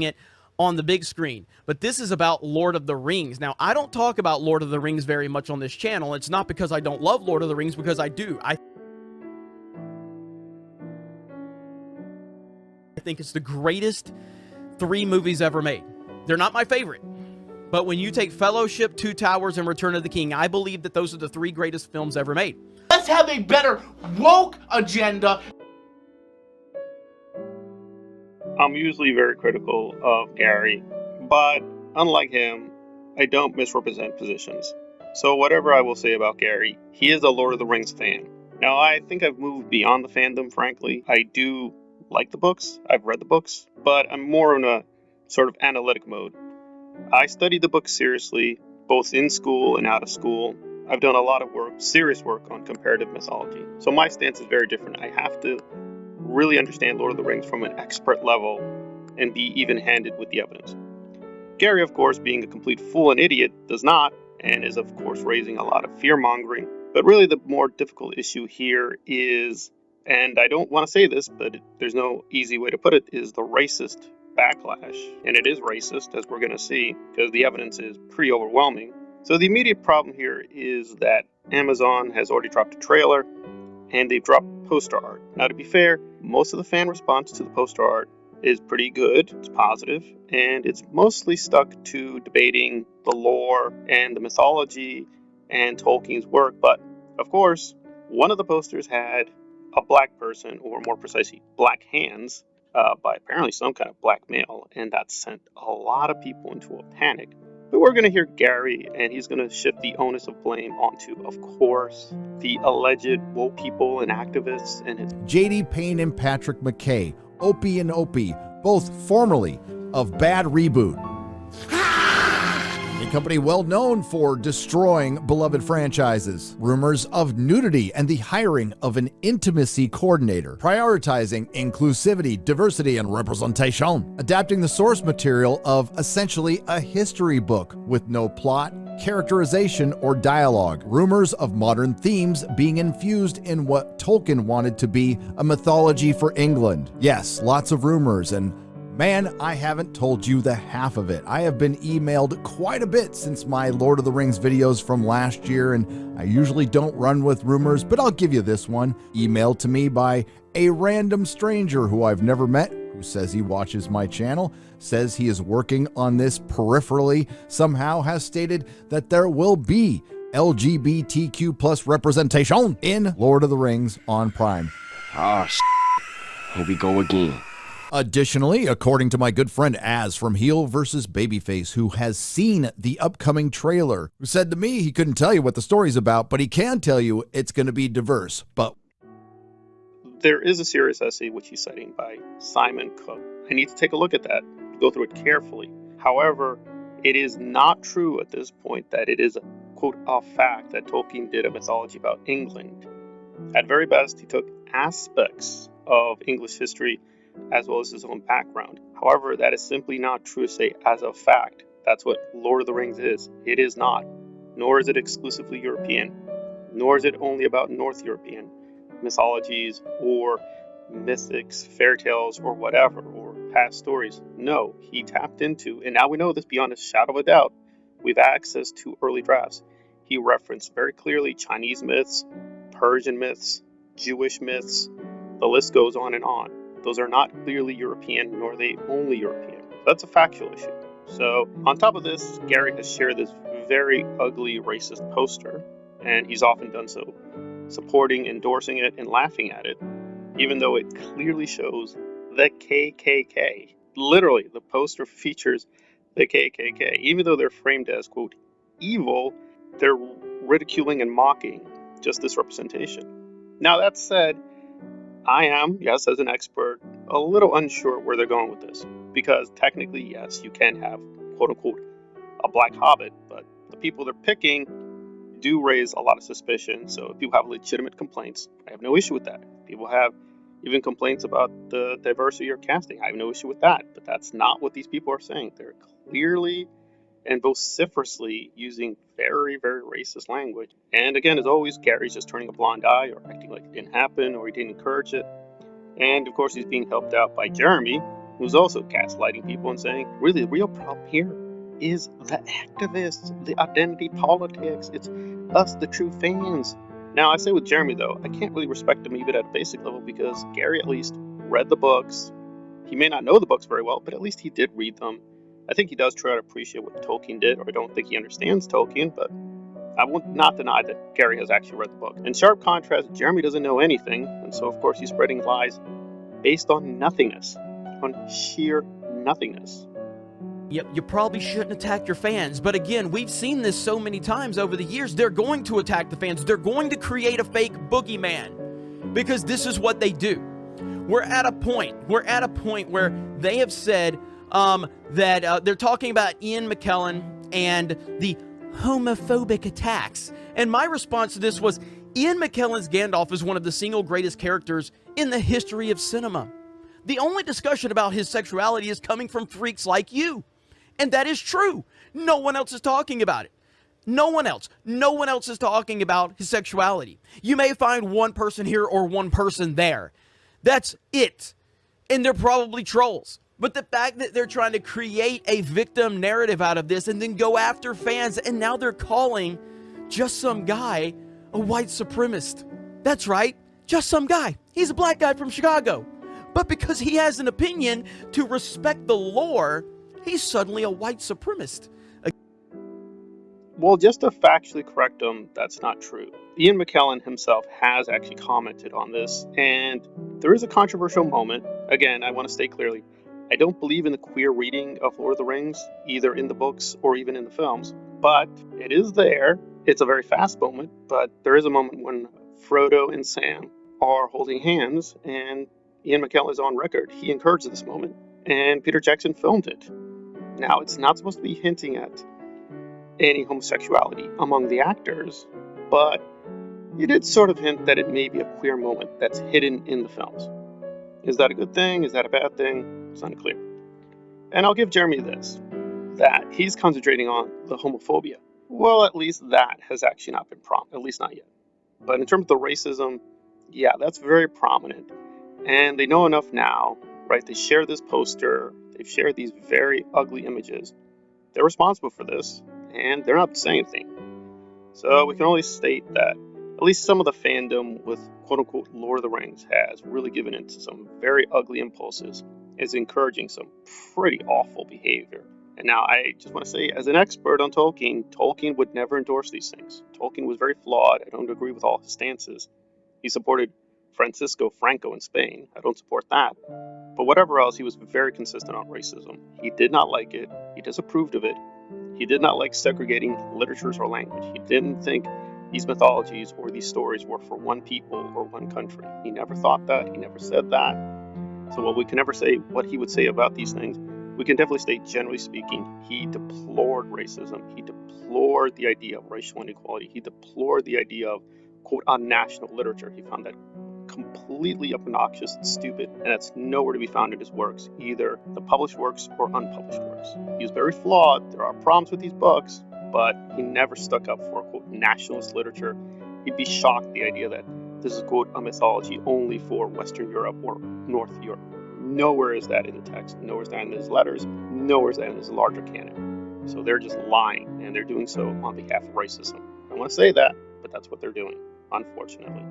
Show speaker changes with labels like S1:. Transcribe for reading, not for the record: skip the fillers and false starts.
S1: it on the big screen. But this is about Lord of the Rings. Now, I don't talk about Lord of the Rings very much on this channel. It's not because I don't love Lord of the Rings, because I do. I think it's the greatest 3 movies ever made. They're not my favorite, but when you take Fellowship, Two Towers, and Return of the King, I believe that those are the 3 greatest films ever made.
S2: Let's have a better woke agenda.
S3: I'm usually very critical of Gary, but unlike him, I don't misrepresent positions. So whatever I will say about Gary, he is a Lord of the Rings fan. Now, I think I've moved beyond the fandom, frankly. I do like the books, I've read the books, but I'm more in a sort of analytic mode. I studied the books seriously, both in school and out of school. I've done a lot of work, serious work on comparative mythology. So my stance is very different. I have to really understand Lord of the Rings from an expert level and be even-handed with the evidence. Gary, of course, being a complete fool and idiot, does not, and is of course raising a lot of fear-mongering. But really the more difficult issue here is, and I don't want to say this, but there's no easy way to put it, is the racist backlash. And it is racist, as we're going to see, because the evidence is pretty overwhelming. So the immediate problem here is that Amazon has already dropped a trailer, and they've dropped poster art. Now, to be fair, most of the fan response to the poster art is pretty good, it's positive, and it's mostly stuck to debating the lore and the mythology and Tolkien's work. But, of course, one of the posters had a black person, or more precisely, black hands, by apparently some kind of black male, and that sent a lot of people into a panic. But we're going to hear Gary, and he's going to shift the onus of blame onto, of course, the alleged woke people and activists and his
S4: J.D. Payne and Patrick McKay, Opie and Opie, both formerly of Bad Reboot, a company well known for destroying beloved franchises. Rumors of nudity and the hiring of an intimacy coordinator, prioritizing inclusivity, diversity, and representation, adapting the source material of essentially a history book with no plot, characterization, or dialogue. Rumors of modern themes being infused in what Tolkien wanted to be a mythology for England. Yes, lots of rumors, and man, I haven't told you the half of it. I have been emailed quite a bit since my Lord of the Rings videos from last year, and I usually don't run with rumors, but I'll give you this one. Emailed to me by a random stranger who I've never met, who says he watches my channel, says he is working on this peripherally, somehow has stated that there will be LGBTQ plus representation in Lord of the Rings on Prime.
S5: Ah, here we go again.
S4: Additionally, according to my good friend Az from Heel vs. Babyface, who has seen the upcoming trailer, who said to me he couldn't tell you what the story's about, but he can tell you it's going to be diverse. But
S3: there is a serious essay which he's citing by Simon Cook. I need to take a look at that, go through it carefully. However, it is not true at this point that it is, quote, a fact that Tolkien did a mythology about England. At very best, he took aspects of English history as well as his own background. However, that is simply not true to say as a fact. That's what Lord of the Rings is. It is not. Nor is it exclusively European. Nor is it only about North European mythologies or mythics, fairy tales, or whatever, or past stories. No, he tapped into, and now we know this beyond a shadow of a doubt, we have access to early drafts. He referenced very clearly Chinese myths, Persian myths, Jewish myths. The list goes on and on. Those are not clearly European, nor are they only European. That's a factual issue. So, on top of this, Gary has shared this very ugly racist poster, and he's often done so, supporting, endorsing it, and laughing at it, even though it clearly shows the KKK. Literally, the poster features the KKK. Even though they're framed as, quote, evil, they're ridiculing and mocking just this representation. Now, that said, I am, yes, as an expert, a little unsure where they're going with this. Because technically, yes, you can have, quote-unquote, a black hobbit, but the people they're picking do raise a lot of suspicion. So if people have legitimate complaints, I have no issue with that. People have even complaints about the diversity or casting. I have no issue with that. But that's not what these people are saying. They're clearly and vociferously using very, very racist language. And again, as always, Gary's just turning a blind eye or acting like it didn't happen or he didn't encourage it. And of course, he's being helped out by Jeremy, who's also gaslighting people and saying, really, the real problem here is the activists, the identity politics. It's us, the true fans. Now, I say with Jeremy, though, I can't really respect him even at a basic level because Gary at least read the books. He may not know the books very well, but at least he did read them. I think he does try to appreciate what Tolkien did, or I don't think he understands Tolkien, but I will not deny that Gary has actually read the book. In sharp contrast, Jeremy doesn't know anything, and so of course he's spreading lies based on nothingness, on sheer nothingness.
S1: You probably shouldn't attack your fans, but again, we've seen this so many times over the years. They're going to attack the fans. They're going to create a fake boogeyman because this is what they do. We're at a point where they have said that they're talking about Ian McKellen and the homophobic attacks. And my response to this was, Ian McKellen's Gandalf is one of the single greatest characters in the history of cinema. The only discussion about his sexuality is coming from freaks like you. And that is true. No one else is talking about it. No one else is talking about his sexuality. You may find one person here or one person there. That's it. And they're probably trolls. But the fact that they're trying to create a victim narrative out of this and then go after fans, and now they're calling just some guy a white supremacist. That's right, just some guy. He's a black guy from Chicago. But because he has an opinion to respect the lore, he's suddenly a white supremacist.
S3: Well, just to factually correct him, that's not true. Ian McKellen himself has actually commented on this, and there is a controversial moment. Again, I want to state clearly, I don't believe in the queer reading of Lord of the Rings, either in the books or even in the films, but it is there. It's a very fast moment, but there is a moment when Frodo and Sam are holding hands, and Ian McKellen is on record. He encouraged this moment, and Peter Jackson filmed it. Now, it's not supposed to be hinting at any homosexuality among the actors, but he did sort of hint that it may be a queer moment that's hidden in the films. Is that a good thing? Is that a bad thing? It's unclear. And I'll give Jeremy this, that he's concentrating on the homophobia. Well, at least that has actually not been prominent, at least not yet. But in terms of the racism, yeah, that's very prominent. And they know enough now, right? They share this poster, they've shared these very ugly images. They're responsible for this, and they're not saying anything. So we can only state that at least some of the fandom with quote-unquote Lord of the Rings has really given into some very ugly impulses, is encouraging some pretty awful behavior. And now I just want to say, as an expert on Tolkien, Tolkien would never endorse these things. Tolkien was very flawed. I don't agree with all his stances. He supported Francisco Franco in Spain. I don't support that. But whatever else, he was very consistent on racism. He did not like it. He disapproved of it. He did not like segregating literatures or language. He didn't think these mythologies or these stories were for one people or one country. He never thought that. He never said that. So while we can never say what he would say about these things, we can definitely state, generally speaking, he deplored racism. He deplored the idea of racial inequality. He deplored the idea of, quote, national literature. He found that completely obnoxious and stupid, and that's nowhere to be found in his works, either the published works or unpublished works. He's very flawed. There are problems with these books, but he never stuck up for, quote, nationalist literature. He'd be shocked the idea that this is, quote, a mythology only for Western Europe or North Europe. Nowhere is that in the text. Nowhere is that in his letters. Nowhere is that in his larger canon. So they're just lying, and they're doing so on behalf of racism. I want to say that, but that's what they're doing, unfortunately.